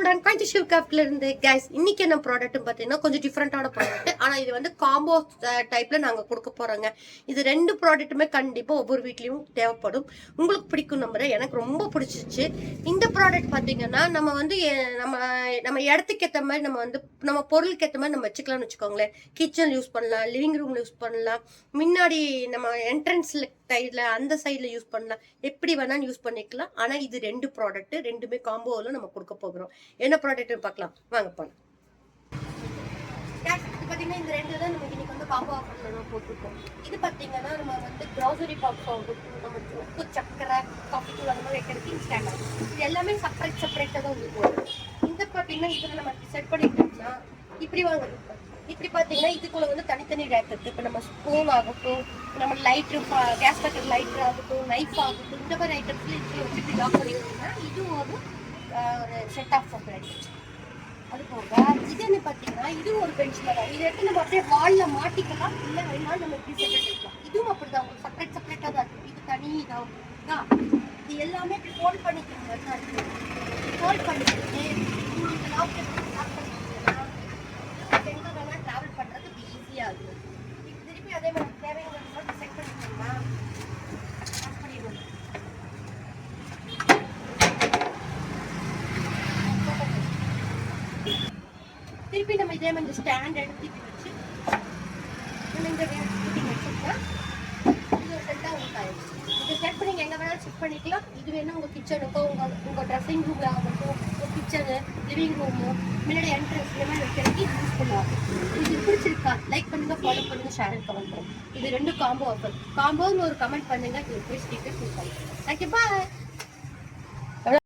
சொல்றேன் காஞ்சி ஷிவ்கிராஃப்ட்ல இருந்து கைஸ். இன்னைக்கு என்ன ப்ராடக்ட்னு பார்த்தீங்கன்னா கொஞ்சம் டிஃப்ரெண்டான ப்ராடக்ட். ஆனால் இது வந்து காம்போ டைப்ல நாங்கள் கொடுக்க போறோங்க. இது 2 ப்ராடக்ட்டுமே கண்டிப்பாக ஒவ்வொரு வீட்லயும் தேவைப்படும். உங்களுக்கு பிடிக்கும் நம்புறேன். எனக்கு ரொம்ப பிடிச்சிச்சு. இந்த ப்ராடக்ட் பார்த்தீங்கன்னா நம்ம வந்து நம்ம நம்ம இடத்துக்கு ஏற்ற மாதிரி நம்ம வந்து நம்ம பொருளுக்கு ஏற்ற மாதிரி நம்ம வச்சுக்கலாம்னு வச்சுக்கோங்களேன். கிச்சன் யூஸ் பண்ணலாம், லிவிங் ரூம்ல யூஸ் பண்ணலாம், முன்னாடி நம்ம என்ட்ரன்ஸ்ல சைட்ல அந்த சைட்ல யூஸ் பண்ணலாம், எப்படி வேணாலும் யூஸ் பண்ணிக்கலாம். ஆனா இது 2 ப்ராடக்ட், ரெண்டுமே காம்போல நம்ம கொடுக்க போகிறோம். என்ன ப்ராடக்ட் பார்க்கலாம் வாங்க போலாம். பாத்தீங்கன்னா இந்த 2 தான் நம்ம இன்னைக்கு வந்து காம்போ ஆஃபர்ல போட்டுருக்கோம். இது பாத்தீங்கன்னா நம்ம வந்து கிராசரி பாக்ஸ் ஆகும், நம்ம உப்பு சக்கரை காஃபி தூள் அந்த மாதிரி வைக்கிறதுக்கு இன்ஸ்டாண்ட் ஆகும். இது எல்லாமே செப்பரேட்டா தான் வந்து போகும். இந்த பாத்தீங்கன்னா இதுல நம்ம செட் பண்ணிட்டோம்னா இப்படி வாங்க. இப்படி பாத்தீங்கன்னா இதுக்குள்ள வந்து தனித்தனி ரேக் இருக்கு. இப்போ நம்ம ஸ்பூன் ஆகட்டும், நம்ம லைட்ரு கேஸ் கட்டர் லைட்ரு ஆகட்டும், நைஃப் ஆகட்டும், இந்த மாதிரி ஐட்டம்ஸ்ல இதுல வச்சுட்டு லாக் பண்ணிக்கிட்டோம்னா இது ஒரு செட் ஆஃப் செப்பரேட். அது போக இது என்ன பார்த்தீங்கன்னா இது ஒரு பெஞ்ச் தான். இதை எடுத்து நம்ம அப்படியே வால்ல மாட்டிக்கலாம், இல்லை வேணாலும் நம்ம இப்படி செப்பரேட் எடுக்கலாம். இதுவும் அப்படிதான் உங்களுக்கு செப்பரேட்டாக தான் இருக்கும். இது தனி இதாக இது எல்லாமே இப்படி ஃபோல்ட் பண்ணிக்கோங்க. ஃபோல்ட் பண்ணிக்கிட்டு உங்களுக்கு லாக் பண்ணிக்கிட்டீங்கன்னா எங்கே வேணால் ட்ராவல் பண்ணுறதுக்கு ஈஸியாக இருக்கும். திருப்பி அதே மாதிரி தேவையான மட்டும் செட் பண்ணிக்கோங்களா பண்ணிடுவோம். திருப்பி நம்ம இதே மாதிரி ஸ்டாண்ட் எடுத்து வச்சு நம்ம இந்த வச்சுட்டா இது ஒரு செட்டாக உங்களுக்கு ஆயிடுச்சு. இதை செட் பண்ணி எங்கே வேணாலும் செட் பண்ணிக்கலாம். இது வேணும் உங்கள் கிச்சனுக்கோ உங்கள் ட்ரெஸ்ஸிங் ரூமில் ஆகட்டும், உங்கள் கிச்சனு லிவிங் ரூமு முன்னாடி என்ட்ரன்ஸ் இந்த மாதிரி வைக்கிறதுக்கு யூஸ் பண்ணுவாங்க. இது பிடிச்சிருக்கா லைக் பண்ணுங்க, ஃபாலோ பண்ணுங்க, ஷேர் கமெண்ட் பண்ணுங்க. இது 2 காம்போ ஆஃபர். காம்போன்னு ஒரு கமெண்ட் பண்ணுங்க, இது போய் ஸ்டிக்கர் யூஸ் பண்ணுங்க. தேங்க்யூ, பாய்.